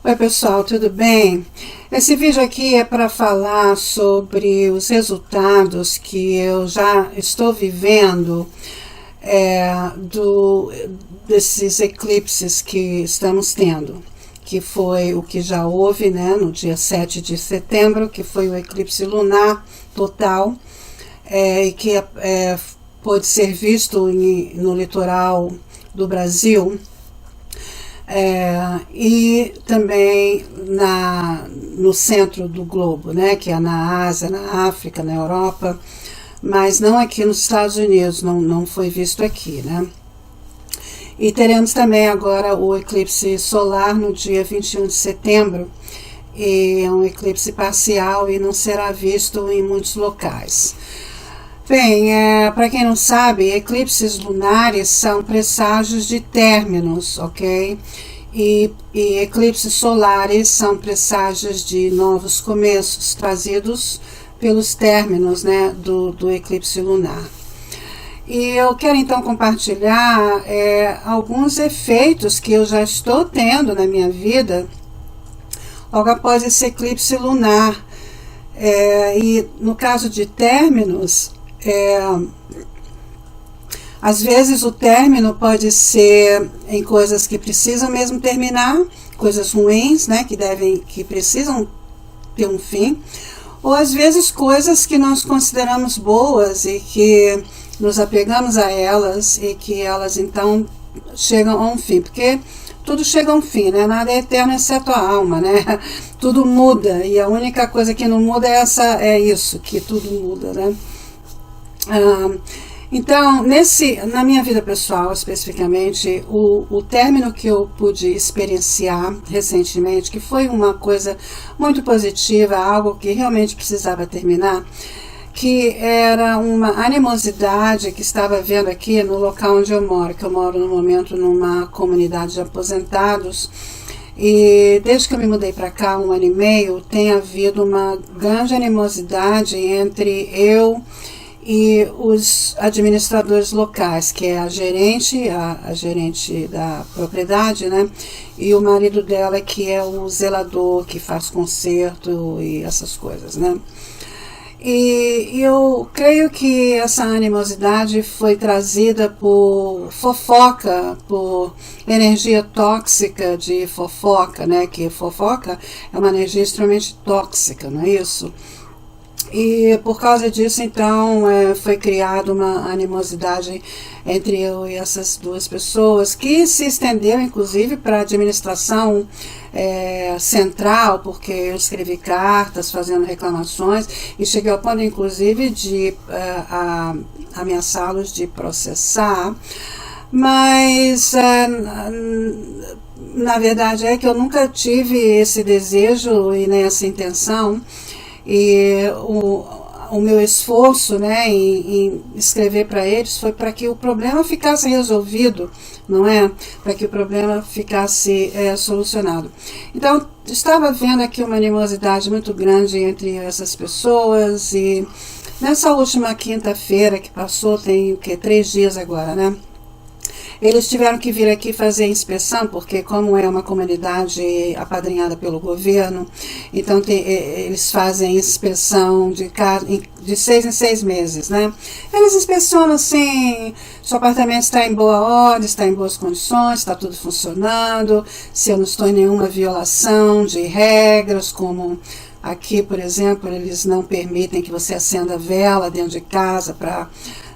Oi pessoal, tudo bem? Esse vídeo aqui é para falar sobre os resultados que eu já estou vivendo desses eclipses que estamos tendo, que foi o que já houve, né, no dia 7 de setembro, que foi o eclipse lunar total, e que pôde ser visto no litoral do Brasil, e também no centro do globo, né, que é na Ásia, na África, na Europa, mas não aqui nos Estados Unidos, não foi visto aqui, né. E teremos também agora o eclipse solar no dia 21 de setembro, e é um eclipse parcial e não será visto em muitos locais. Bem, para quem não sabe, eclipses lunares são presságios de términos, ok? E eclipses solares são presságios de novos começos, trazidos pelos términos, né, do eclipse lunar. E eu quero então compartilhar alguns efeitos que eu já estou tendo na minha vida logo após esse eclipse lunar. E no caso de términos, às vezes o término pode ser em coisas que precisam mesmo terminar, coisas ruins, né, que precisam ter um fim, ou às vezes coisas que nós consideramos boas e que nos apegamos a elas e que elas então chegam a um fim, porque tudo chega a um fim, né? Nada é eterno exceto a alma, né? Tudo muda, e a única coisa que não muda é isso, que tudo muda, né? Então, na minha vida pessoal, especificamente, o término que eu pude experienciar recentemente, que foi uma coisa muito positiva, algo que realmente precisava terminar, que era uma animosidade que estava havendo aqui no local onde eu moro, que eu moro no momento numa comunidade de aposentados, e desde que eu me mudei para cá, 1 ano e meio, tem havido uma grande animosidade entre eu e os administradores locais, que é a gerente da propriedade, né, e o marido dela, que é o zelador, que faz conserto e essas coisas, né. E eu creio que essa animosidade foi trazida por fofoca, por energia tóxica de fofoca, né? Que fofoca é uma energia extremamente tóxica, não é isso? E por causa disso, então, foi criada uma animosidade entre eu e essas duas pessoas, que se estendeu, inclusive, para a administração central, porque eu escrevi cartas fazendo reclamações e cheguei ao ponto, inclusive, de ameaçá-los de processar. Mas na verdade é que eu nunca tive esse desejo e nem essa intenção. E o meu esforço, né, em escrever para eles foi para que o problema ficasse resolvido, não é? Para que o problema ficasse solucionado. Então, estava vendo aqui uma animosidade muito grande entre essas pessoas, e nessa última quinta-feira que passou, tem 3 dias agora, né? Eles tiveram que vir aqui fazer a inspeção, porque como é uma comunidade apadrinhada pelo governo, então eles fazem inspeção de 6 em 6 meses, né? Eles inspecionam assim, se o apartamento está em boa ordem, está em boas condições, está tudo funcionando, se eu não estou em nenhuma violação de regras, como aqui, por exemplo, eles não permitem que você acenda vela dentro de casa para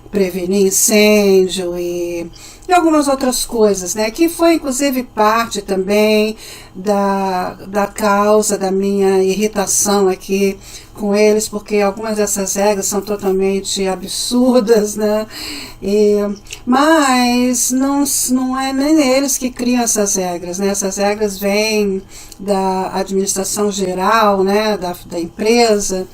prevenir incêndio e algumas outras coisas, né, que foi inclusive parte também da causa da minha irritação aqui com eles, porque algumas dessas regras são totalmente absurdas, né, mas não é nem eles que criam essas regras, né, essas regras vêm da administração geral, né, da empresa,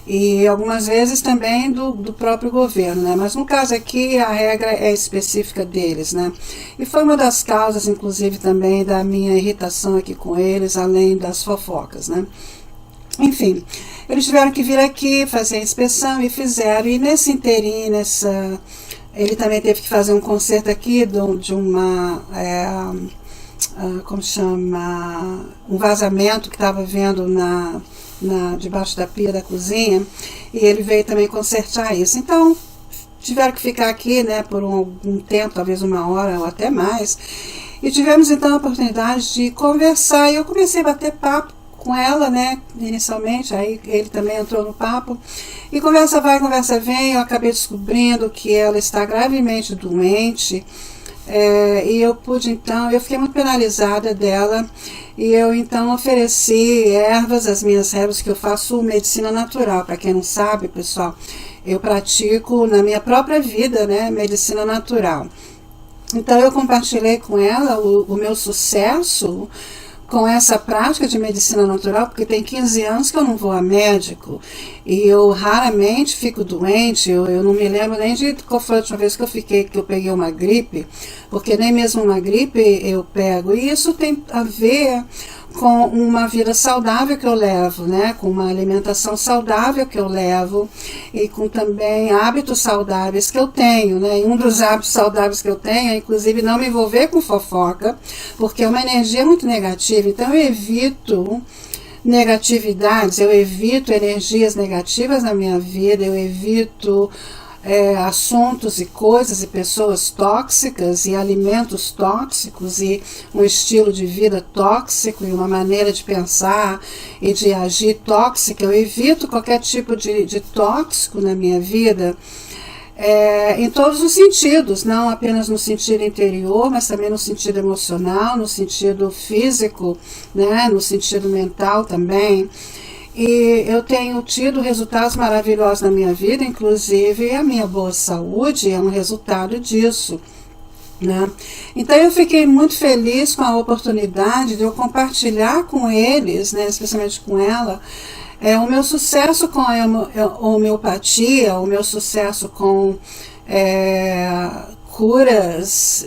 e algumas vezes também do próprio governo, né? Mas no caso aqui a regra é específica deles, né? E foi uma das causas, inclusive, também da minha irritação aqui com eles, além das fofocas, né? Enfim, eles tiveram que vir aqui fazer a inspeção e fizeram, e nesse inteirinho, ele também teve que fazer um conserto aqui de uma como chama, um vazamento que estava vendo debaixo da pia da cozinha, e ele veio também consertar isso. Então, tiveram que ficar aqui, né, por algum tempo, talvez 1 hora ou até mais, e tivemos então a oportunidade de conversar, e eu comecei a bater papo com ela, né, inicialmente, aí ele também entrou no papo, e conversa vai, conversa vem, eu acabei descobrindo que ela está gravemente doente, e eu pude então, eu fiquei muito penalizada dela, e eu então ofereci ervas, as minhas ervas, que eu faço medicina natural. Para quem não sabe, pessoal, eu pratico na minha própria vida, né, medicina natural. Então eu compartilhei com ela o meu sucesso com essa prática de medicina natural, porque tem 15 anos que eu não vou a médico, e eu raramente fico doente, eu não me lembro nem de qual foi a última vez que eu peguei uma gripe, porque nem mesmo uma gripe eu pego, e isso tem a ver com uma vida saudável que eu levo, né? Com uma alimentação saudável que eu levo, e com também hábitos saudáveis que eu tenho, né? E um dos hábitos saudáveis que eu tenho é, inclusive, não me envolver com fofoca, porque é uma energia muito negativa. Então eu evito negatividades, eu evito energias negativas na minha vida, eu evito assuntos e coisas e pessoas tóxicas e alimentos tóxicos e um estilo de vida tóxico e uma maneira de pensar e de agir tóxica. Eu evito qualquer tipo de tóxico na minha vida, em todos os sentidos, não apenas no sentido interior, mas também no sentido emocional, no sentido físico, né, no sentido mental também. E eu tenho tido resultados maravilhosos na minha vida, inclusive a minha boa saúde é um resultado disso, né? Então eu fiquei muito feliz com a oportunidade de eu compartilhar com eles, né, especialmente com ela, o meu sucesso com a homeopatia, o meu sucesso com curas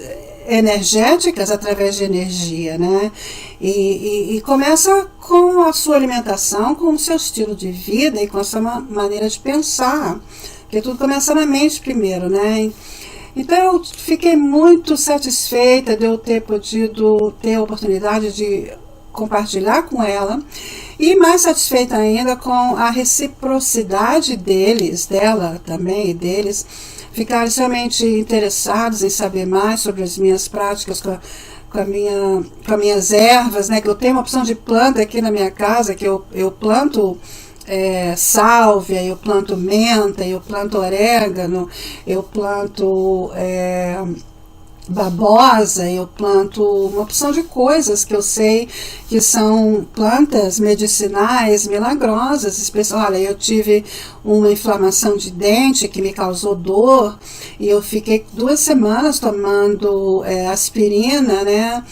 energéticas através de energia, né? E começa com a sua alimentação, com o seu estilo de vida e com a sua maneira de pensar, porque tudo começa na mente primeiro, né? Então eu fiquei muito satisfeita de eu ter podido ter a oportunidade de compartilhar com ela, e mais satisfeita ainda com a reciprocidade dela também, e deles, ficarem realmente interessados em saber mais sobre as minhas práticas com as minhas ervas, né? Que eu tenho uma opção de planta aqui na minha casa, que eu planto sálvia, eu planto menta, eu planto orégano, eu planto babosa, eu planto uma opção de coisas que eu sei que são plantas medicinais milagrosas. Olha, eu tive uma inflamação de dente que me causou dor, e eu fiquei 2 semanas tomando aspirina, né,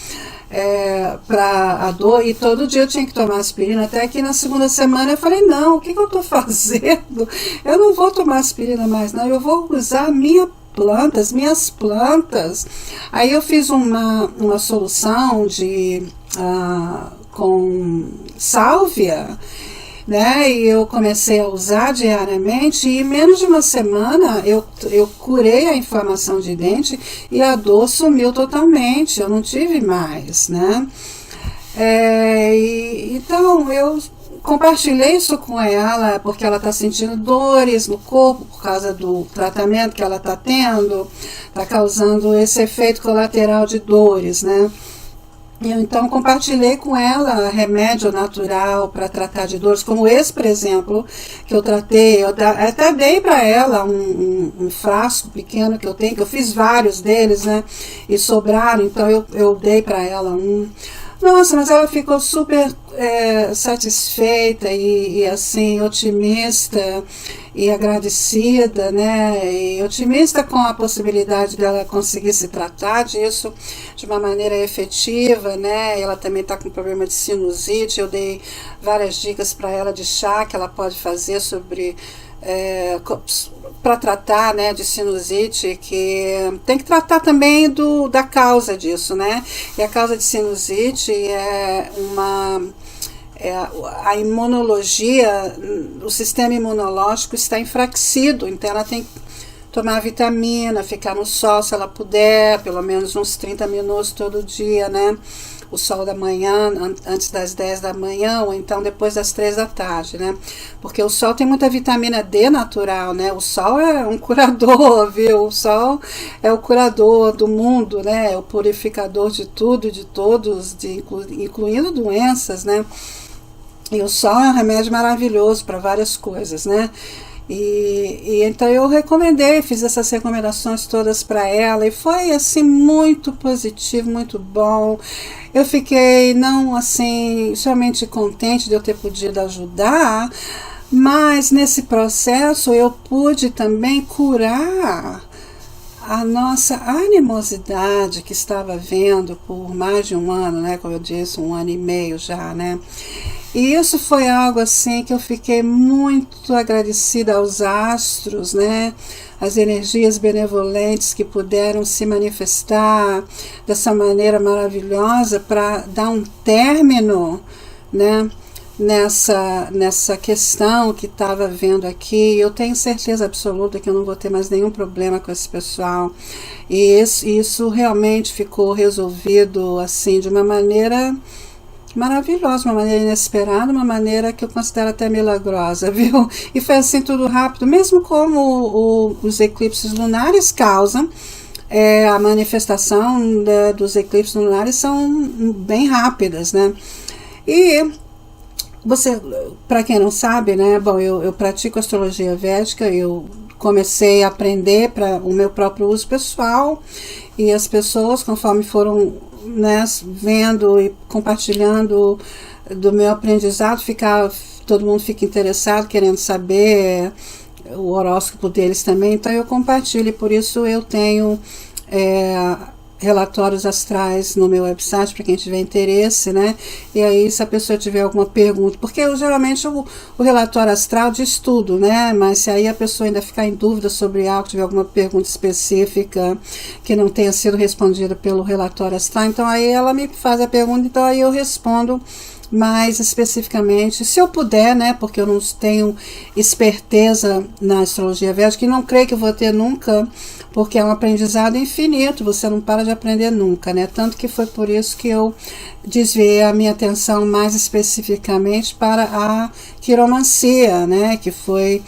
para a dor, e todo dia eu tinha que tomar aspirina, até que na 2ª semana eu falei, não, o que eu estou fazendo? Eu não vou tomar aspirina mais, não, eu vou usar minhas plantas. Aí eu fiz uma solução com sálvia, né? E eu comecei a usar diariamente, e em menos de 1 semana eu curei a inflamação de dente e a dor sumiu totalmente, eu não tive mais, né? Então eu compartilhei isso com ela, porque ela está sentindo dores no corpo por causa do tratamento que ela está tendo, está causando esse efeito colateral de dores, né? Eu então compartilhei com ela remédio natural para tratar de dores, como esse, por exemplo, que eu tratei. Eu até dei para ela um frasco pequeno que eu tenho, que eu fiz vários deles, né? E sobraram, então eu dei para ela um. Nossa, mas ela ficou super satisfeita e assim, otimista e agradecida, né? E otimista com a possibilidade dela conseguir se tratar disso de uma maneira efetiva, né? Ela também está com problema de sinusite. Eu dei várias dicas para ela de chá que ela pode fazer sobre para tratar, né, de sinusite, que tem que tratar também da causa disso, né? E a causa de sinusite é a imunologia, o sistema imunológico está enfraquecido, então ela tem que tomar vitamina, ficar no sol se ela puder, pelo menos uns 30 minutos todo dia, né? o sol da manhã, antes das 10 da manhã, ou então depois das 3 da tarde, né? Porque o sol tem muita vitamina D natural, né? O sol é um curador, viu? O sol é o curador do mundo, né? É o purificador de tudo, de todos, incluindo doenças, né? E o sol é um remédio maravilhoso para várias coisas, né? E então eu recomendei, fiz essas recomendações todas para ela e foi assim muito positivo, muito bom. Eu fiquei não assim extremamente contente de eu ter podido ajudar, mas nesse processo eu pude também curar a nossa animosidade que estava havendo por mais de um ano, né? Como eu disse, 1 ano e meio já, né? E isso foi algo assim que eu fiquei muito agradecida aos astros, né? As energias benevolentes que puderam se manifestar dessa maneira maravilhosa para dar um término, né? Nessa questão que estava vendo aqui. Eu tenho certeza absoluta que eu não vou ter mais nenhum problema com esse pessoal. E isso realmente ficou resolvido assim de uma maneira maravilhosa, uma maneira inesperada, uma maneira que eu considero até milagrosa, viu? E foi assim tudo rápido, mesmo como os eclipses lunares causam, a manifestação dos eclipses lunares são bem rápidas, né? E você, para quem não sabe, né? Bom, eu pratico astrologia védica, eu comecei a aprender para o meu próprio uso pessoal, e as pessoas, conforme foram, né, vendo e compartilhando do meu aprendizado, todo mundo fica interessado, querendo saber o horóscopo deles também, então eu compartilho, e por isso eu tenho relatórios astrais no meu website para quem tiver interesse, né? E aí, se a pessoa tiver alguma pergunta, porque geralmente o relatório astral diz tudo, né? Mas se aí a pessoa ainda ficar em dúvida sobre algo, tiver alguma pergunta específica que não tenha sido respondida pelo relatório astral, então aí ela me faz a pergunta, então aí eu respondo mais especificamente, se eu puder, né, porque eu não tenho esperteza na astrologia védica, e não creio que eu vou ter nunca, porque é um aprendizado infinito, você não para de aprender nunca, né, tanto que foi por isso que eu desviei a minha atenção mais especificamente para a quiromancia, né, que foi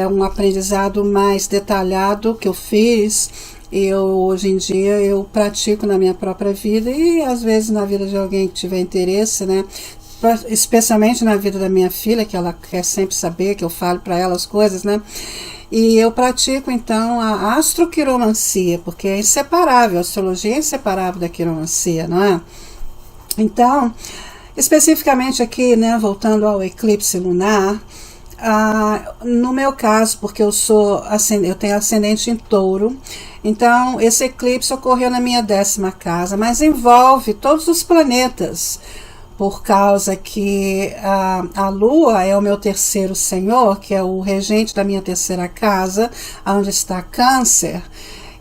um aprendizado mais detalhado que eu fiz. Hoje em dia eu pratico na minha própria vida e às vezes na vida de alguém que tiver interesse, né? Especialmente na vida da minha filha, que ela quer sempre saber que eu falo para ela as coisas, né? E eu pratico então a astroquiromancia, porque é inseparável, a astrologia é inseparável da quiromancia, não é? Então, especificamente aqui, né, voltando ao eclipse lunar, no meu caso, porque eu tenho ascendente em Touro, então esse eclipse ocorreu na minha 10ª casa, mas envolve todos os planetas, por causa que a Lua é o meu terceiro senhor, que é o regente da minha 3ª casa, onde está Câncer.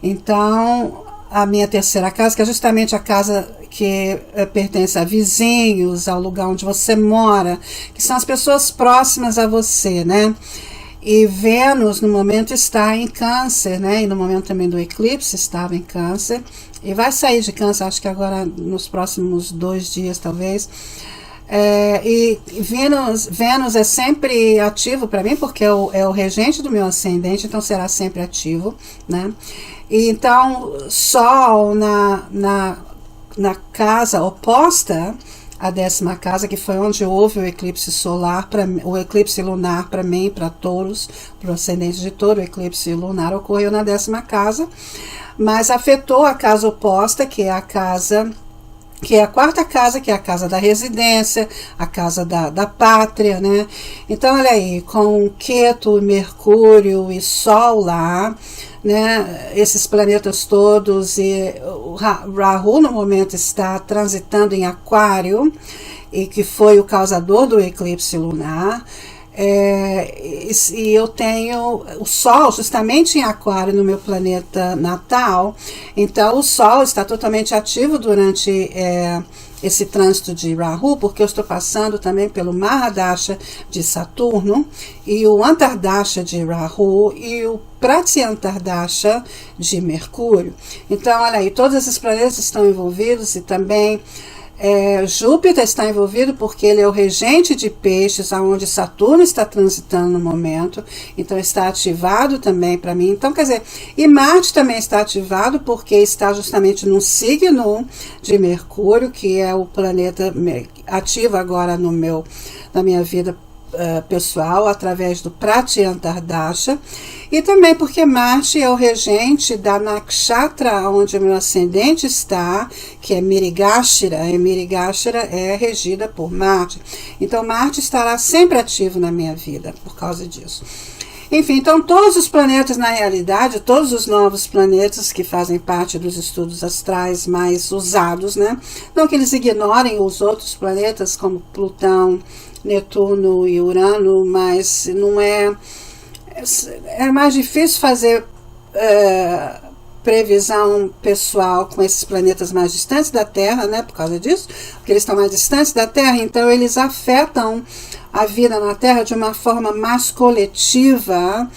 Então, a minha 3ª casa, que é justamente a casa que pertence a vizinhos, ao lugar onde você mora, que são as pessoas próximas a você, né? E Vênus, no momento, está em Câncer, né? E no momento também do eclipse estava em Câncer. E vai sair de Câncer, acho que agora nos próximos 2 dias, talvez. E Vênus é sempre ativo para mim, porque é o regente do meu ascendente, então será sempre ativo, né? E então, Sol na casa oposta à 10ª casa, que foi onde houve o eclipse solar, o eclipse lunar para mim, para Touros, para o ascendente de Touro, o eclipse lunar ocorreu na 10ª casa, mas afetou a casa oposta, que é a 4ª casa, que é a casa da residência, a casa da pátria, né? Então, olha aí, com Ketu, Mercúrio e Sol lá, né? Esses planetas todos, e o Rahu no momento está transitando em Aquário, e que foi o causador do eclipse lunar. E eu tenho o Sol justamente em Aquário no meu planeta natal, então o Sol está totalmente ativo durante esse trânsito de Rahu, porque eu estou passando também pelo Mahadasha de Saturno, e o Antardasha de Rahu, e o Pratyantardasha de Mercúrio. Então, olha aí, todos esses planetas estão envolvidos, e também Júpiter está envolvido porque ele é o regente de peixes, aonde Saturno está transitando no momento, então está ativado também para mim. Então, quer dizer, e Marte também está ativado porque está justamente num signo de Mercúrio, que é o planeta ativo agora na minha vida pessoal, através do Pratyantardasha, e também porque Marte é o regente da nakshatra onde o meu ascendente está, que é Mrigashira, e Mrigashira é regida por Marte. Então Marte estará sempre ativo na minha vida por causa disso. Enfim, então todos os planetas, na realidade, todos os novos planetas que fazem parte dos estudos astrais mais usados, né? Não que eles ignorem os outros planetas como Plutão, Netuno e Urano, mas não é mais difícil fazer previsão pessoal com esses planetas mais distantes da Terra, né, por causa disso, porque eles estão mais distantes da Terra, então eles afetam a vida na Terra de uma forma mais coletiva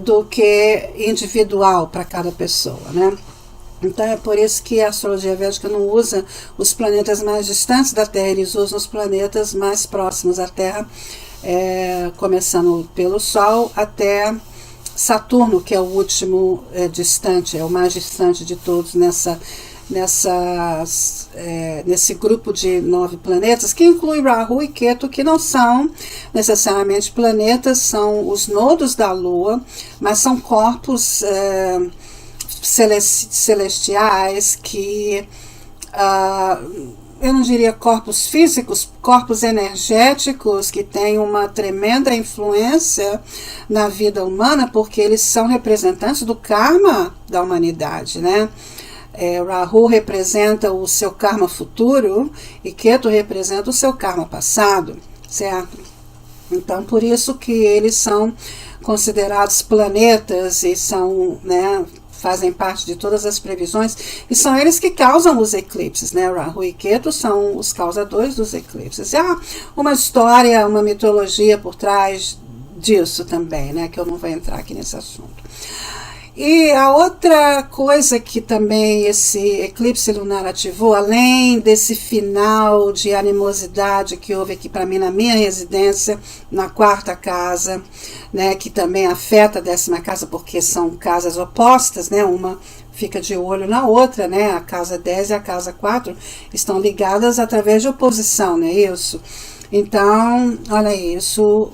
do que individual para cada pessoa, né? Então é por isso que a astrologia védica não usa os planetas mais distantes da Terra, eles usam os planetas mais próximos à Terra, começando pelo Sol até Saturno, que é o último distante, é o mais distante de todos nesse grupo de 9 planetas, que inclui Rahu e Ketu, que não são necessariamente planetas, são os nodos da Lua, mas são corpos celestiais que eu não diria corpos físicos, corpos energéticos que têm uma tremenda influência na vida humana, porque eles são representantes do karma da humanidade, né? Rahu representa o seu karma futuro e Ketu representa o seu karma passado, certo? Então, por isso que eles são considerados planetas e são, né, fazem parte de todas as previsões, e são eles que causam os eclipses, né? Rahu e Ketu são os causadores dos eclipses. E há uma história, uma mitologia por trás disso também, né? Que eu não vou entrar aqui nesse assunto. E a outra coisa que também esse eclipse lunar ativou, além desse final de animosidade que houve aqui para mim na minha residência, na 4ª casa, né, que também afeta a 10ª casa, porque são casas opostas, né, uma fica de olho na outra, né, a casa 10 e a casa 4 estão ligadas através de oposição, não é isso? Então, olha isso,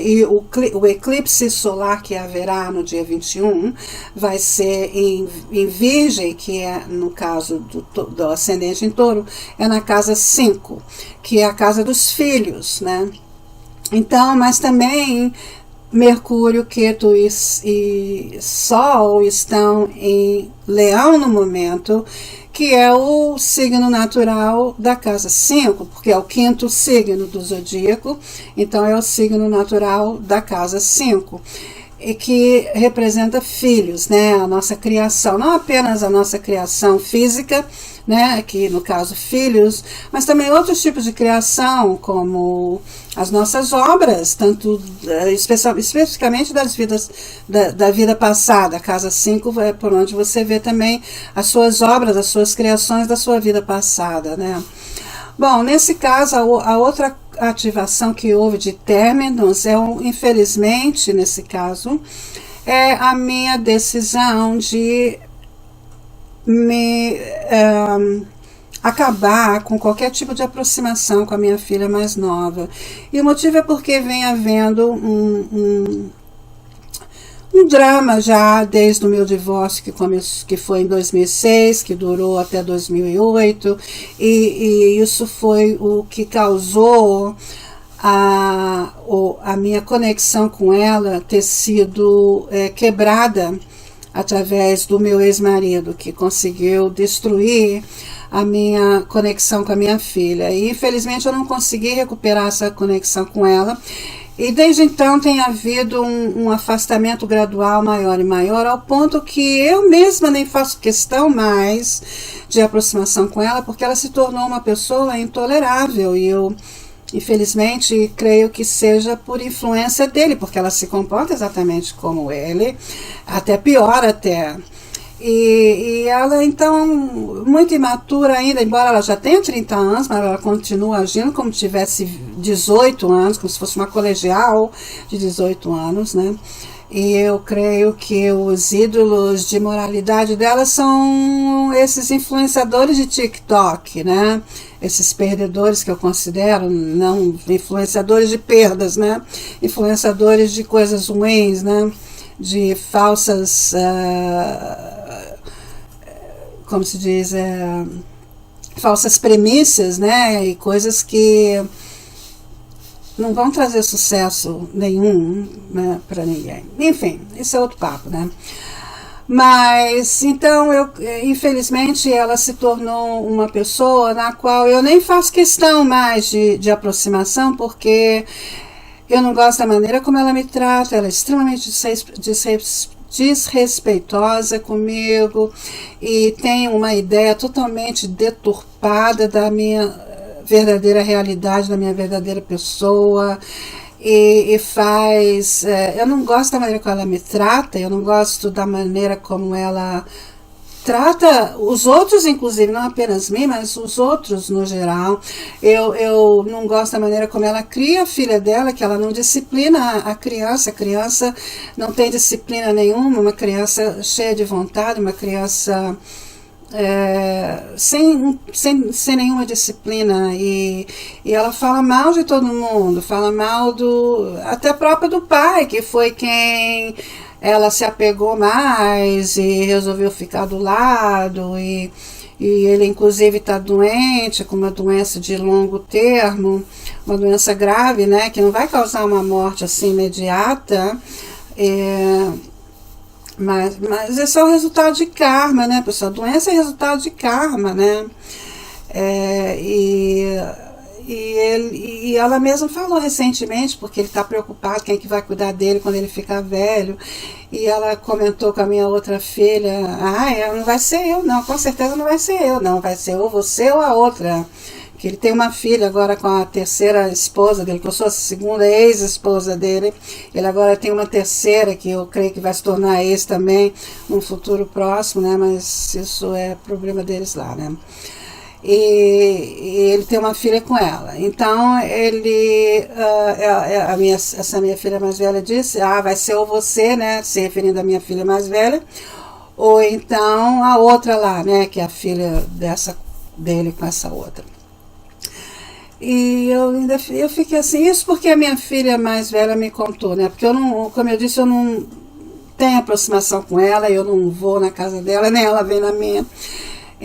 e o eclipse solar que haverá no dia 21 vai ser em Virgem, que é, no caso do ascendente em Touro, é na casa 5, que é a casa dos filhos, né? Então, mas também Mercúrio, Ketu e Sol estão em Leão no momento, que é o signo natural da casa 5, porque é o 5º signo do zodíaco, então é o signo natural da casa 5, e que representa filhos, né, a nossa criação, não apenas a nossa criação física, né, aqui no caso filhos, mas também outros tipos de criação, como as nossas obras, tanto especificamente das vidas da vida passada. A casa 5 é por onde você vê também as suas obras, as suas criações da sua vida passada, né? Bom, nesse caso, a outra ativação que houve de términos infelizmente, nesse caso, é a minha decisão de acabar com qualquer tipo de aproximação com a minha filha mais nova. E o motivo é porque vem havendo um drama já desde o meu divórcio, que foi em 2006, que durou até 2008, e isso foi o que causou a minha conexão com ela ter sido quebrada através do meu ex-marido, que conseguiu destruir a minha conexão com a minha filha. E infelizmente eu não consegui recuperar essa conexão com ela. E desde então tem havido um afastamento gradual maior e maior, ao ponto que eu mesma nem faço questão mais de aproximação com ela, porque ela se tornou uma pessoa intolerável. E eu, infelizmente, creio que seja por influência dele, porque ela se comporta exatamente como ele, até pior até. E ela, então, muito imatura ainda, embora ela já tenha 30 anos, mas ela continua agindo como se tivesse 18 anos, como se fosse uma colegial de 18 anos, né? E eu creio que os ídolos de moralidade dela são esses influenciadores de TikTok, né? Esses perdedores que eu considero, não influenciadores de perdas, né? Influenciadores de coisas ruins, né? De falsas, como se diz, falsas premissas, né? E coisas que não vão trazer sucesso nenhum, né, para ninguém. Enfim, isso é outro papo, né? Mas, então, infelizmente, ela se tornou uma pessoa na qual eu nem faço questão mais de aproximação, porque eu não gosto da maneira como ela me trata, ela é extremamente desrespeitosa comigo e tem uma ideia totalmente deturpada da minha verdadeira realidade, da minha verdadeira pessoa, e faz... eu não gosto da maneira como ela me trata, eu não gosto da maneira como ela trata os outros, inclusive, não apenas mim, mas os outros no geral. Eu não gosto da maneira como ela cria a filha dela, que ela não disciplina a criança não tem disciplina nenhuma, uma criança cheia de vontade, uma criança... sem nenhuma disciplina, e ela fala mal de todo mundo, fala mal até próprio do pai, que foi quem ela se apegou mais e resolveu ficar do lado, e ele inclusive está doente, com uma doença de longo termo, uma doença grave, né, que não vai causar uma morte assim imediata, mas esse é o resultado de karma, né, pessoal? Doença é resultado de karma, né? E ela mesma falou recentemente, porque ele está preocupado quem é que vai cuidar dele quando ele ficar velho. E ela comentou com a minha outra filha: não vai ser eu, não, com certeza não vai ser eu, não, vai ser ou você ou a outra. Que ele tem uma filha agora com a terceira esposa dele, que eu sou a segunda ex-esposa dele. Ele agora tem uma terceira, que eu creio que vai se tornar ex também, num futuro próximo, né? Mas isso é problema deles lá, né? E ele tem uma filha com ela. Então, essa minha filha mais velha disse: vai ser ou você, né? Se referindo à minha filha mais velha, ou então a outra lá, né? Que é a filha dele com essa outra. E eu fiquei assim, isso porque a minha filha mais velha me contou, né? Porque como eu disse, eu não tenho aproximação com ela, eu não vou na casa dela, nem ela vem na minha.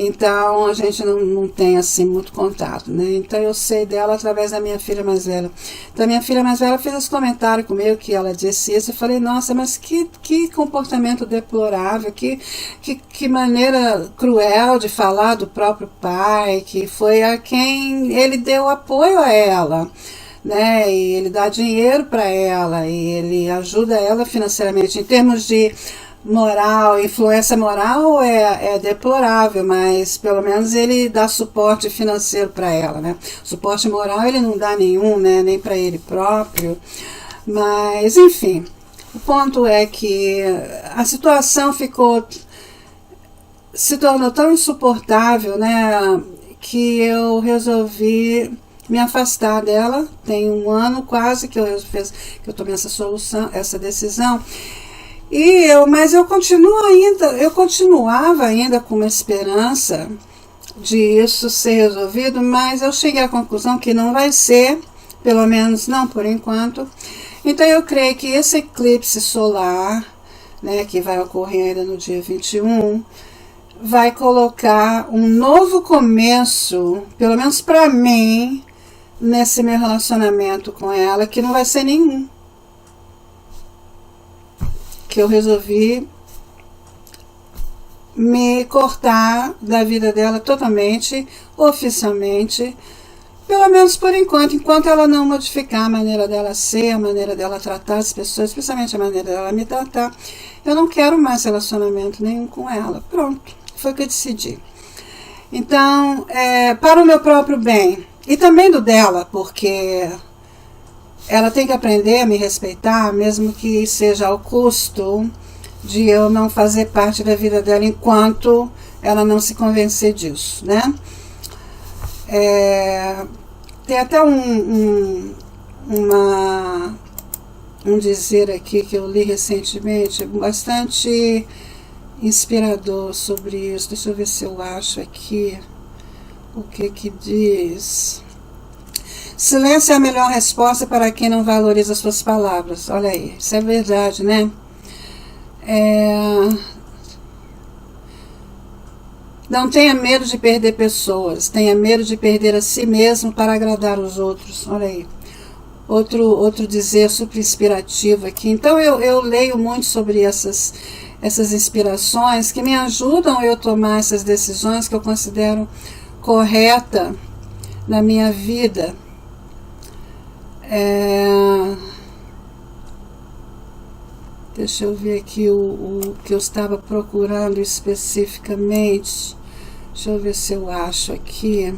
Então a gente não tem assim muito contato, né? Então eu sei dela através da minha filha mais velha. Então a minha filha mais velha fez esse comentário comigo, que ela disse isso. Eu falei: nossa, mas que comportamento deplorável, que maneira cruel de falar do próprio pai, que foi a quem ele deu apoio a ela, né? E ele dá dinheiro para ela, e ele ajuda ela financeiramente. Em termos de moral, influência moral é deplorável, mas pelo menos ele dá suporte financeiro para ela, né? Suporte moral ele não dá nenhum, né? Nem para ele próprio. Mas, enfim, o ponto é que a situação se tornou tão insuportável, né? Que eu resolvi me afastar dela. Tem um ano quase que eu tomei essa decisão. Mas eu continuava ainda com uma esperança de isso ser resolvido, mas eu cheguei à conclusão que não vai ser, pelo menos não por enquanto. Então eu creio que esse eclipse solar, né, que vai ocorrer ainda no dia 21, vai colocar um novo começo, pelo menos para mim, nesse meu relacionamento com ela, que não vai ser nenhum. Que eu resolvi me cortar da vida dela totalmente, oficialmente, pelo menos por enquanto ela não modificar a maneira dela ser, a maneira dela tratar as pessoas, especialmente a maneira dela me tratar. Eu não quero mais relacionamento nenhum com ela. Pronto, foi o que eu decidi. Então, para o meu próprio bem, e também do dela, porque ela tem que aprender a me respeitar, mesmo que seja ao custo de eu não fazer parte da vida dela enquanto ela não se convencer disso, né? Tem até um dizer aqui que eu li recentemente, bastante inspirador sobre isso. Deixa eu ver se eu acho aqui o que diz. Silêncio é a melhor resposta para quem não valoriza suas palavras. Olha aí, isso é verdade, né? Não tenha medo de perder pessoas, tenha medo de perder a si mesmo para agradar os outros. Olha aí, outro dizer super inspirativo aqui. Então eu leio muito sobre essas inspirações que me ajudam a eu tomar essas decisões que eu considero correta na minha vida. Deixa eu ver aqui o que eu estava procurando especificamente. Deixa eu ver se eu acho aqui.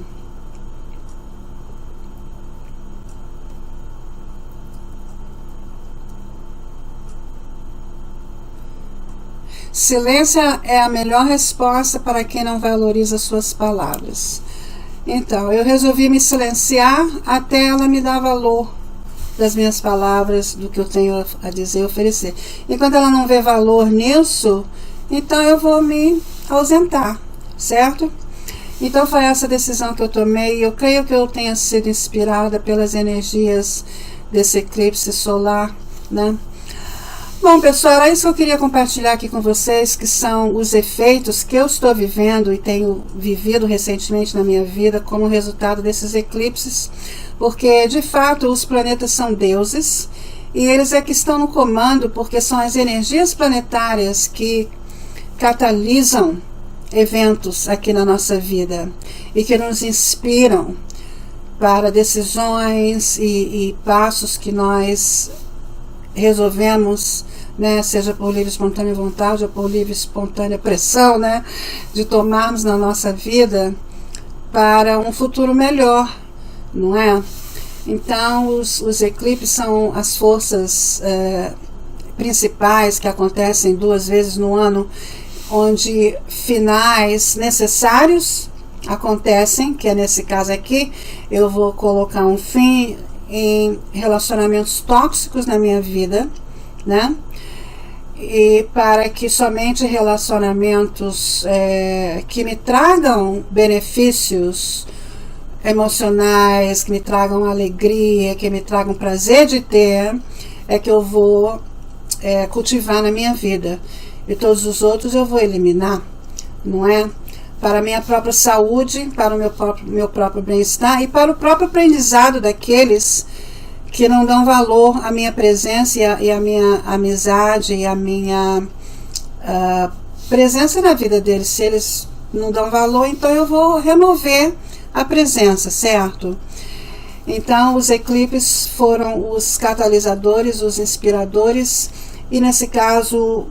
Silêncio é a melhor resposta para quem não valoriza suas palavras. Então, eu resolvi me silenciar até ela me dar valor das minhas palavras, do que eu tenho a dizer e oferecer. E quando ela não vê valor nisso, então eu vou me ausentar, certo? Então foi essa decisão que eu tomei. Eu creio que eu tenha sido inspirada pelas energias desse eclipse solar, né? Bom, pessoal, era isso que eu queria compartilhar aqui com vocês, que são os efeitos que eu estou vivendo e tenho vivido recentemente na minha vida como resultado desses eclipses, porque, de fato, os planetas são deuses e eles é que estão no comando, porque são as energias planetárias que catalisam eventos aqui na nossa vida e que nos inspiram para decisões e passos que nós resolvemos, né, seja por livre e espontânea vontade ou por livre e espontânea pressão, né, de tomarmos na nossa vida para um futuro melhor, não é? Então os eclipses são as forças principais que acontecem 2 vezes no ano, onde finais necessários acontecem, que é nesse caso aqui. Eu vou colocar um fim em relacionamentos tóxicos na minha vida, né? E para que somente relacionamentos que me tragam benefícios emocionais, que me tragam alegria, que me tragam prazer de ter, é que eu vou cultivar na minha vida. E todos os outros eu vou eliminar, não é? Para a minha própria saúde, para o meu próprio bem-estar e para o próprio aprendizado daqueles que não dão valor à minha presença e à minha amizade e à minha presença na vida deles. Se eles não dão valor, então eu vou remover a presença, certo? Então os eclipses foram os catalisadores, os inspiradores, e nesse caso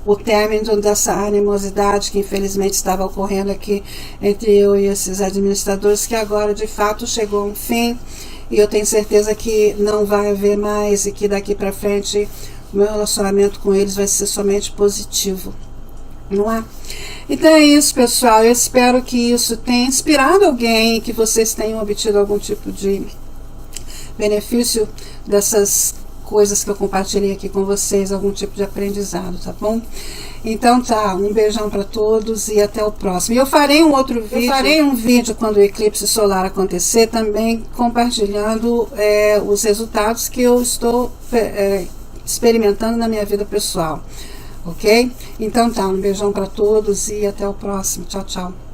o término dessa animosidade que infelizmente estava ocorrendo aqui entre eu e esses administradores, que agora de fato chegou a um fim, e eu tenho certeza que não vai haver mais, e que daqui para frente o meu relacionamento com eles vai ser somente positivo, não é? Então é isso, pessoal. Eu espero que isso tenha inspirado alguém, que vocês tenham obtido algum tipo de benefício dessas coisas que eu compartilhei aqui com vocês, algum tipo de aprendizado, tá bom? Então tá, um beijão para todos e até o próximo. E eu farei um outro vídeo, quando o eclipse solar acontecer, também compartilhando os resultados que eu estou experimentando na minha vida pessoal, ok? Então tá, um beijão para todos e até o próximo. Tchau, tchau.